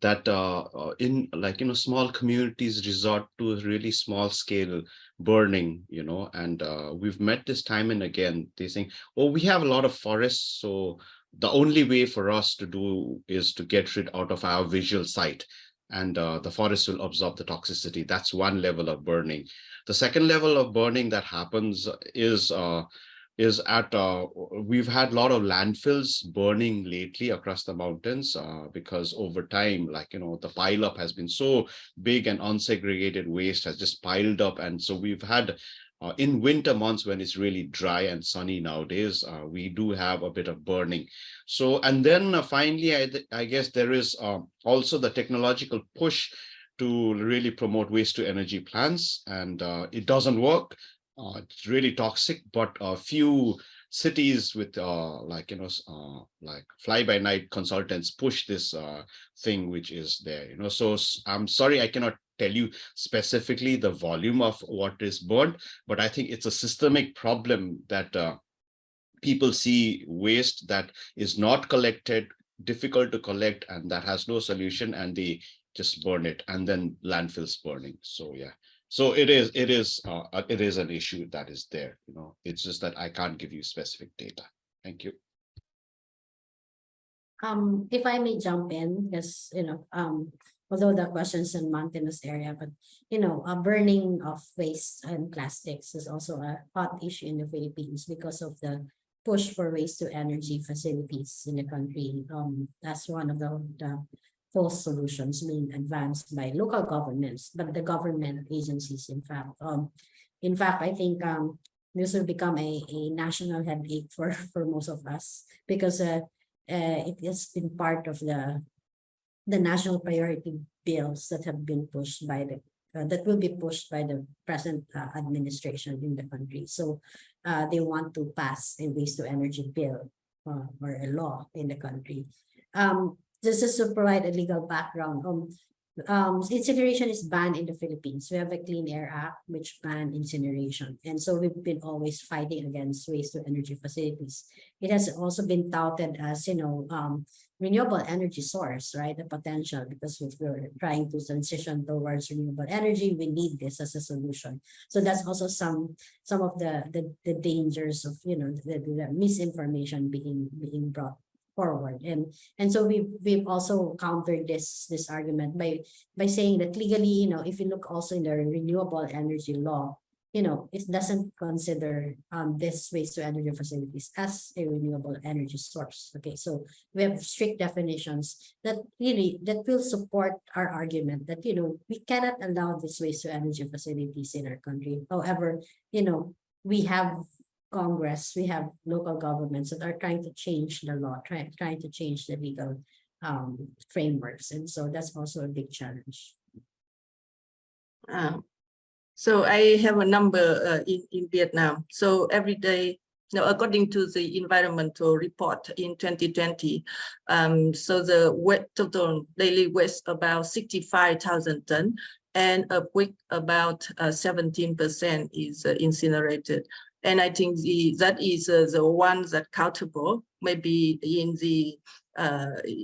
that in small communities resort to really small scale burning, and we've met this time and again. They saying, oh, we have a lot of forests, so the only way for us to do is to get rid out of our visual sight, and the forest will absorb the toxicity. That's one level of burning. The second level of burning that happens is we've had a lot of landfills burning lately across the mountains because over time, the pile up has been so big, and unsegregated waste has just piled up. And so we've had in winter months, when it's really dry and sunny nowadays, we do have a bit of burning. So, and then finally, I guess there is also the technological push to really promote waste to energy plants, and it doesn't work. It's really toxic, but a few cities with like fly-by-night consultants push this thing which is there. So I'm sorry, I cannot tell you specifically the volume of what is burned, but I think it's a systemic problem that people see waste that is not collected, difficult to collect, and that has no solution, and they just burn it, and then landfills burning. So yeah. So it is an issue that is there. It's just that I can't give you specific data. Thank you. If I may jump in, because although the question's in mountainous area, but burning of waste and plastics is also a hot issue in the Philippines because of the push for waste to energy facilities in the country. That's one of the false solutions being advanced by local governments, but the government agencies, in fact. I think this will become a national headache for most of us, because it has been part of the national priority bills that have been pushed by that will be pushed by the present administration in the country. So they want to pass a waste to energy bill or a law in the country. This is to provide a legal background. Incineration is banned in the Philippines. We have a Clean Air Act which bans incineration, and so we've been always fighting against waste to energy facilities. It has also been touted as renewable energy source, right? The potential, because if we're trying to transition towards renewable energy, we need this as a solution. So that's also some of the dangers of the misinformation being brought forward. And so we've also countered this argument by saying that legally, if you look also in the renewable energy law, it doesn't consider this waste to energy facilities as a renewable energy source. Okay, so we have strict definitions that will support our argument that we cannot allow this waste to energy facilities in our country. However, we have Congress, we have local governments that are trying to change the law, trying to change the legal frameworks. And so that's also a big challenge. So I have a number in Vietnam. So every day, according to the environmental report in 2020, so the total daily waste about 65,000 tons, and of which about 17% is incinerated. And I think that is the one that countable, maybe in the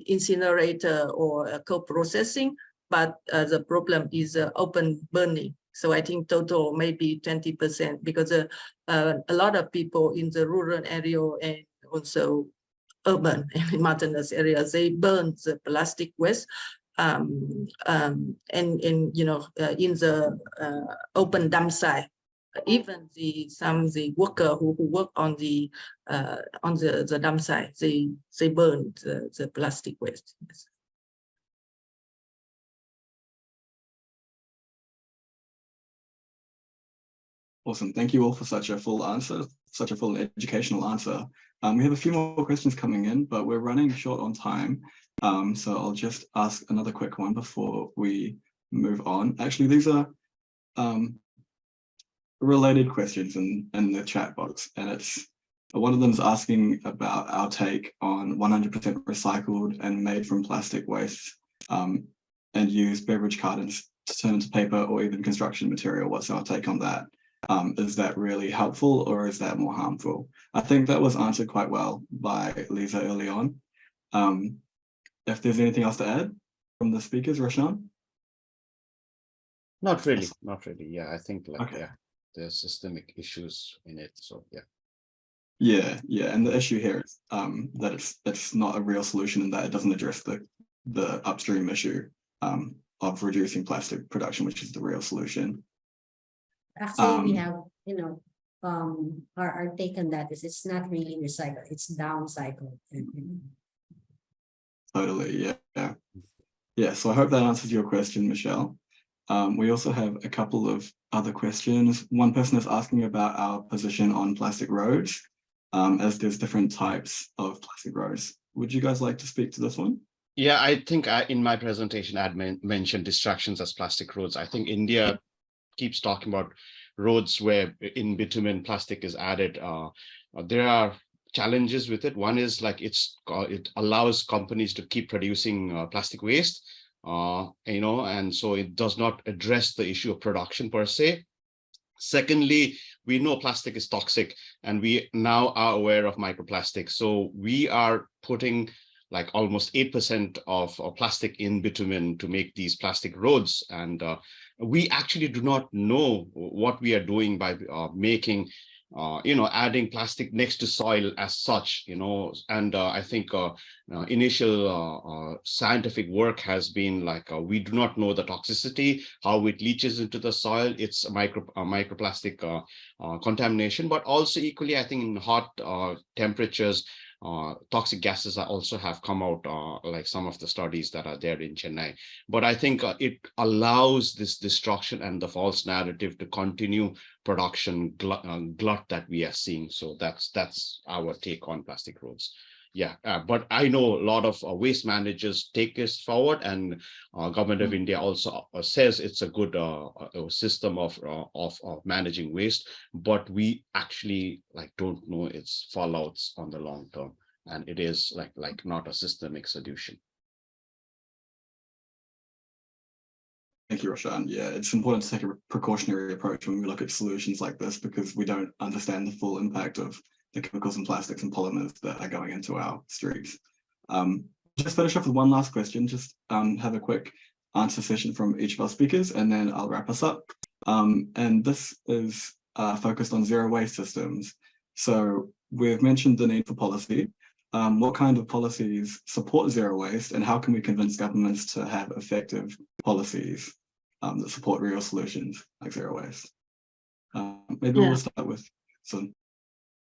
incinerator or co-processing, but the problem is open burning. So I think total maybe 20%, because a lot of people in the rural area and also urban and mountainous areas, they burn the plastic waste and in the open dump site. Even the worker who work on the dump site, they burn the plastic waste. Awesome. Thank you all for such a full answer, such a full educational answer. We have a few more questions coming in, but we're running short on time. So I'll just ask another quick one before we move on. Actually, these are related questions in the chat box, and it's one of them is asking about our take on 100% recycled and made from plastic waste and use beverage cartons to turn into paper or even construction material. What's our take on that? Is that really helpful or is that more harmful? I think that was answered quite well by Liza early on. If there's anything else to add from the speakers, Roshan? Not really, not really. Yeah, I think Okay. yeah, there's systemic issues in it. So yeah. Yeah, and the issue here is that it's not a real solution, and that it doesn't address the upstream issue of reducing plastic production, which is the real solution. Actually, we have, our take on that is it's not really recycled, it's downcycled. Totally, yeah. So I hope that answers your question, Michelle. We also have a couple of other questions. One person is asking about our position on plastic roads, as there's different types of plastic roads. Would you guys like to speak to this one? Yeah, I think in my presentation, I had mentioned distractions as plastic roads. I think India keeps talking about roads where in bitumen plastic is added. There are challenges with it. One is like it allows companies to keep producing plastic waste, and so it does not address the issue of production per se. Secondly, we know plastic is toxic, and we now are aware of microplastics. So we are putting like almost 8% of plastic in bitumen to make these plastic roads. And we actually do not know what we are doing by making, adding plastic next to soil as such, and I think initial scientific work has been like, we do not know the toxicity, how it leaches into the soil. It's microplastic contamination, but also equally, I think in hot temperatures, toxic gases also have come out, like some of the studies that are there in Chennai. But I think it allows this destruction and the false narrative to continue production glut that we are seeing. So that's our take on plastic roads. Yeah, but I know a lot of waste managers take this forward, and government of India also says it's a good system of managing waste, but we actually don't know its fallouts on the long term, and it is like not a systemic solution. Thank you, Roshan. Yeah, it's important to take a precautionary approach when we look at solutions like this, because we don't understand the full impact of the chemicals and plastics and polymers that are going into our streets. Just finish off with one last question, just have a quick answer session from each of our speakers, and then I'll wrap us up. And this is focused on zero waste systems. So we've mentioned the need for policy. What kind of policies support zero waste, and how can we convince governments to have effective policies that support real solutions like zero waste? Maybe we'll start with Xuan.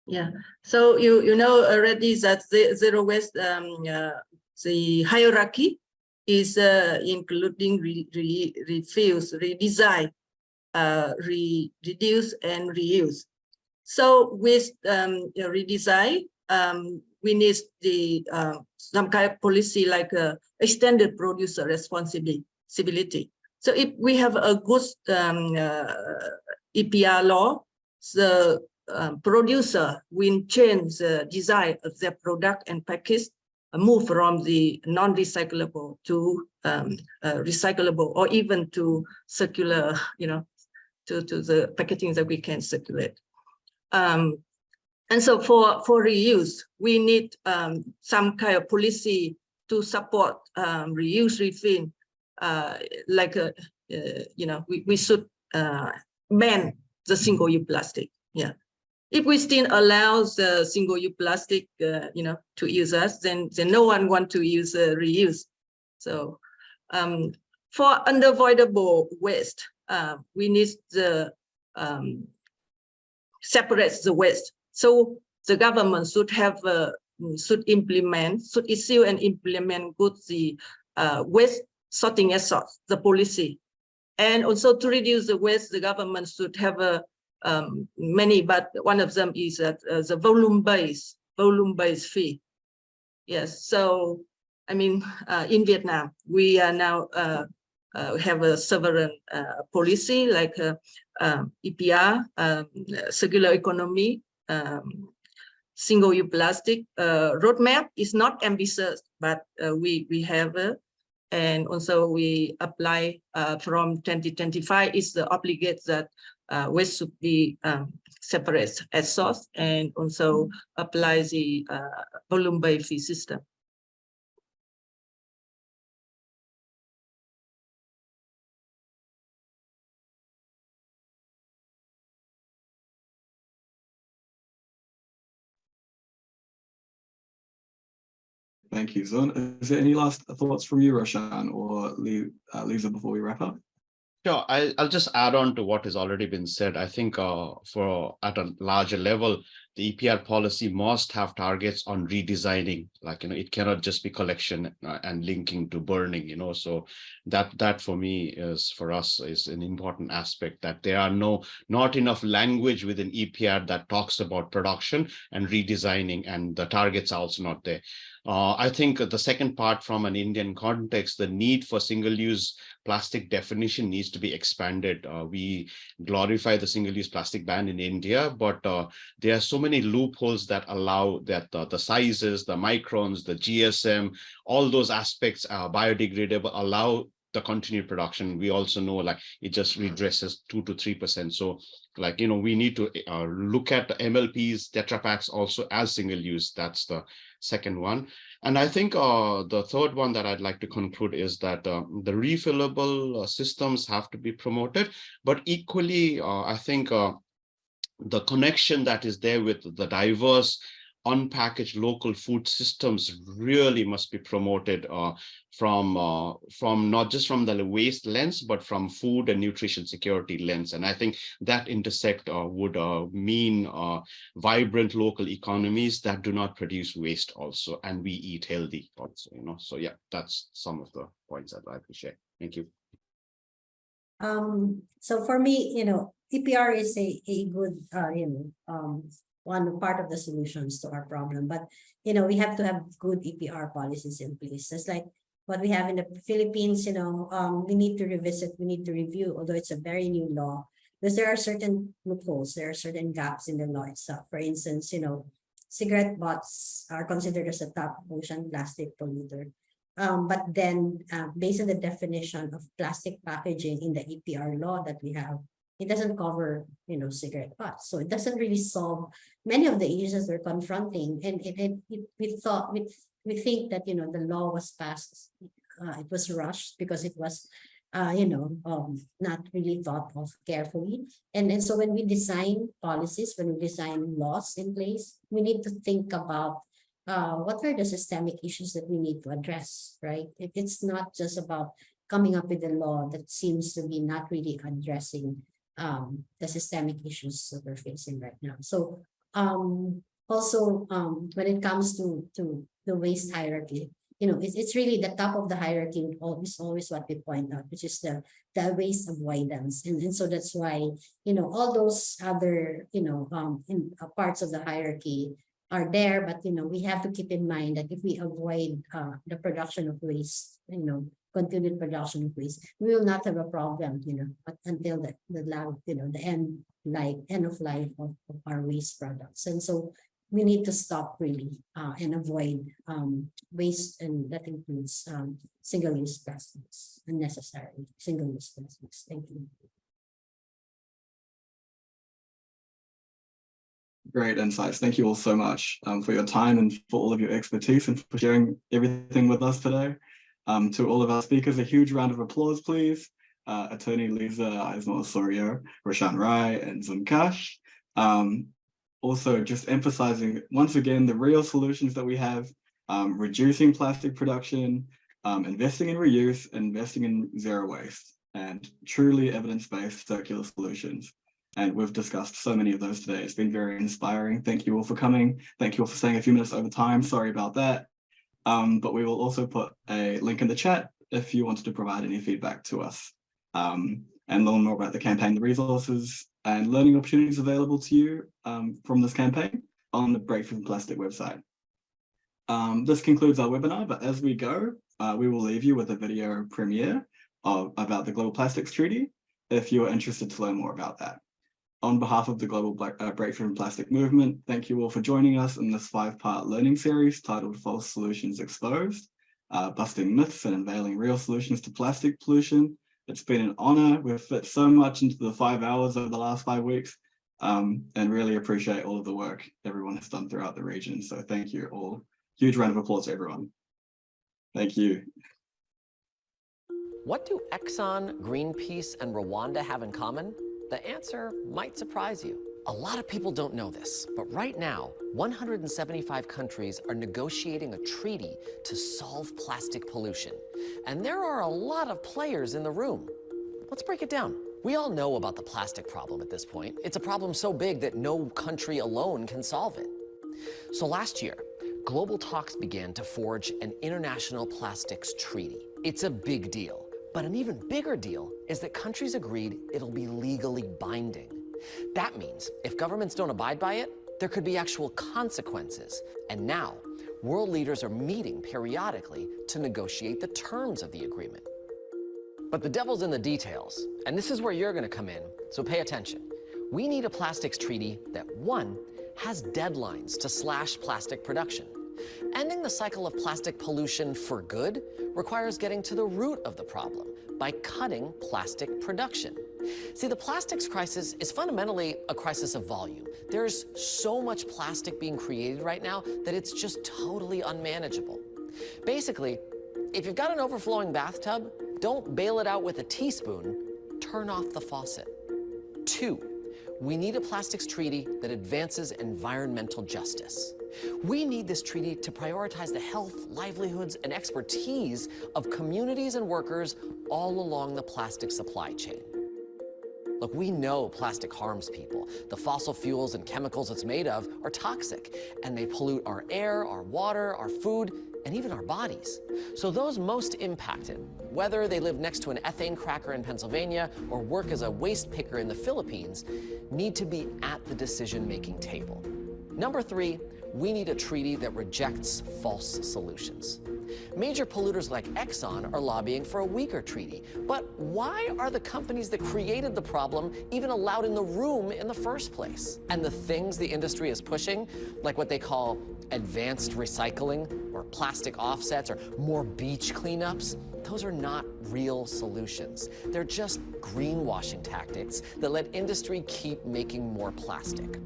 Yeah, so you know already that the zero waste, the hierarchy is including refuse, redesign, reduce, and reuse. So with redesign, we need the some kind of policy like extended producer responsibility. So if we have a good EPR law, the producer will change the design of their product and package, move from the non-recyclable to recyclable, or even to circular, to the packaging that we can circulate. And so for reuse, we need some kind of policy to support reuse, refill, we should ban the single-use plastic. Yeah. If we still allow the single-use plastic, to use us, then no one want to use reuse. So for unavoidable waste, we need the separate the waste. So the government should have should issue and implement good the waste sorting as source, the policy. And also to reduce the waste, the government should have many, but one of them is the volume-based fee. Yes, so I mean, in Vietnam, we are now have a sovereign policy like EPR, circular economy, single-use plastic. Roadmap is not ambitious, but we have and also we apply from 2025 is the obligate that waste should be separate at source, and also apply the volume-based fee system. Thank you, Xuan. Is there any last thoughts from you, Roshan, or Liza, before we wrap up? Sure, I'll just add on to what has already been said. I think for at a larger level, the EPR policy must have targets on redesigning. Like, it cannot just be collection and linking to burning. So that for me for us is an important aspect, that there are not enough language within EPR that talks about production and redesigning, and the targets are also not there. I think the second part, from an Indian context, the need for single-use plastic definition needs to be expanded. We glorify the single-use plastic ban in India, but there are so many loopholes that allow that the sizes, the microns, the GSM, all those aspects are biodegradable, allow the continued production. We also know, like, it just redresses 2 to 3%. So, like, we need to look at the MLPs, Tetra Paks also as single use. That's the second one. And I think the third one that I'd like to conclude is that the refillable systems have to be promoted, but equally, I think the connection that is there with the diverse unpackaged local food systems really must be promoted from not just from the waste lens, but from food and nutrition security lens. And I think that intersect would mean vibrant local economies that do not produce waste also, and we eat healthy also, So yeah, that's some of the points I'd like to share. Thank you. So for me, EPR is a good, one part of the solutions to our problem. But, we have to have good EPR policies in place. Just like what we have in the Philippines, we need to revisit, we need to review, although it's a very new law, because there are certain loopholes, there are certain gaps in the law itself. For instance, cigarette butts are considered as a top ocean plastic polluter. But then based on the definition of plastic packaging in the EPR law that we have, it doesn't cover, cigarette butts. So it doesn't really solve many of the issues we're confronting. And we think that, the law was passed, it was rushed because it was, not really thought of carefully. And so when we design policies, when we design laws in place, we need to think about what are the systemic issues that we need to address, right? It's not just about coming up with a law that seems to be not really addressing the systemic issues that we're facing right now. So also when it comes to the waste hierarchy, it's really the top of the hierarchy, always what we point out, which is the waste avoidance. And so that's why, all those other, in parts of the hierarchy are there, but, we have to keep in mind that if we avoid the production of waste, continued production of waste, we will not have a problem, but until the end of life of our waste products. And so we need to stop really and avoid waste, and that includes single-use plastics, unnecessary single-use plastics. Thank you. Great insights. Thank you all so much for your time and for all of your expertise and for sharing everything with us today. To all of our speakers, a huge round of applause, please. Attorney Liza, Eisma-Osorio, Roshan Rai, and Xuan Quach. Also, just emphasizing once again the real solutions that we have: reducing plastic production, investing in reuse, investing in zero waste, and truly evidence-based circular solutions. And we've discussed so many of those today. It's been very inspiring. Thank you all for coming. Thank you all for staying a few minutes over time. Sorry about that. But we will also put a link in the chat if you wanted to provide any feedback to us and learn more about the campaign, the resources and learning opportunities available to you from this campaign on the Break Free from Plastic website. This concludes our webinar, but as we go, we will leave you with a video premiere about the Global Plastics Treaty if you are interested to learn more about that. On behalf of the Global Break Free from Plastic movement, thank you all for joining us in this 5-part learning series titled False Solutions Exposed, Busting Myths and Unveiling Real Solutions to Plastic Pollution. It's been an honor. We've fit so much into the 5 hours over the last 5 weeks, and really appreciate all of the work everyone has done throughout the region. So thank you all. Huge round of applause to everyone. Thank you. What do Exxon, Greenpeace, and Rwanda have in common? The answer might surprise you. A lot of people don't know this, but right now, 175 countries are negotiating a treaty to solve plastic pollution. And there are a lot of players in the room. Let's break it down. We all know about the plastic problem at this point. It's a problem so big that no country alone can solve it. So last year, global talks began to forge an international plastics treaty. It's a big deal. But an even bigger deal is that countries agreed it'll be legally binding. That means if governments don't abide by it, there could be actual consequences. And now, world leaders are meeting periodically to negotiate the terms of the agreement. But the devil's in the details, and this is where you're going to come in, so pay attention. We need a plastics treaty that, 1, has deadlines to slash plastic production. Ending the cycle of plastic pollution for good requires getting to the root of the problem by cutting plastic production. See, the plastics crisis is fundamentally a crisis of volume. There's so much plastic being created right now that it's just totally unmanageable. Basically, if you've got an overflowing bathtub, don't bail it out with a teaspoon, turn off the faucet. 2, we need a plastics treaty that advances environmental justice. We need this treaty to prioritize the health, livelihoods, and expertise of communities and workers all along the plastic supply chain. Look, we know plastic harms people. The fossil fuels and chemicals it's made of are toxic, and they pollute our air, our water, our food, and even our bodies. So those most impacted, whether they live next to an ethane cracker in Pennsylvania or work as a waste picker in the Philippines, need to be at the decision-making table. Number 3, we need a treaty that rejects false solutions. Major polluters like Exxon are lobbying for a weaker treaty. But why are the companies that created the problem even allowed in the room in the first place? And the things the industry is pushing, like what they call advanced recycling or plastic offsets or more beach cleanups, those are not real solutions. They're just greenwashing tactics that let industry keep making more plastic.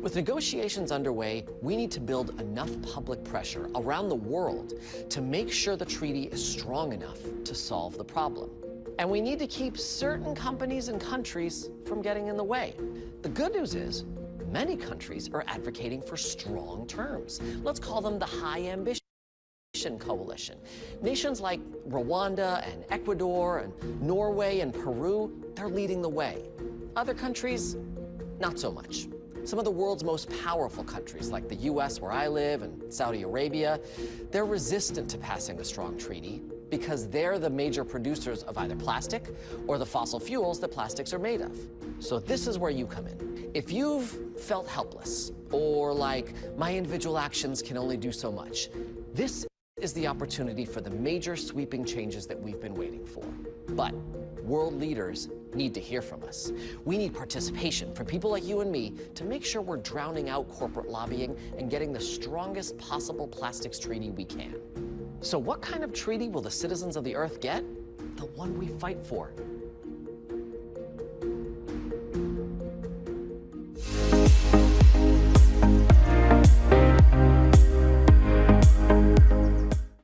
With negotiations underway, we need to build enough public pressure around the world to make sure the treaty is strong enough to solve the problem. And we need to keep certain companies and countries from getting in the way. The good news is, many countries are advocating for strong terms. Let's call them the High Ambition Coalition. Nations like Rwanda and Ecuador and Norway and Peru, they're leading the way. Other countries, not so much. Some of the world's most powerful countries, like the US, where I live, and Saudi Arabia, they're resistant to passing a strong treaty because they're the major producers of either plastic or the fossil fuels that plastics are made of. So this is where you come in. If you've felt helpless, or like, my individual actions can only do so much, this is the opportunity for the major sweeping changes that we've been waiting for. But world leaders need to hear from us. We need participation from people like you and me to make sure we're drowning out corporate lobbying and getting the strongest possible plastics treaty we can. So what kind of treaty will the citizens of the Earth get? The one we fight for.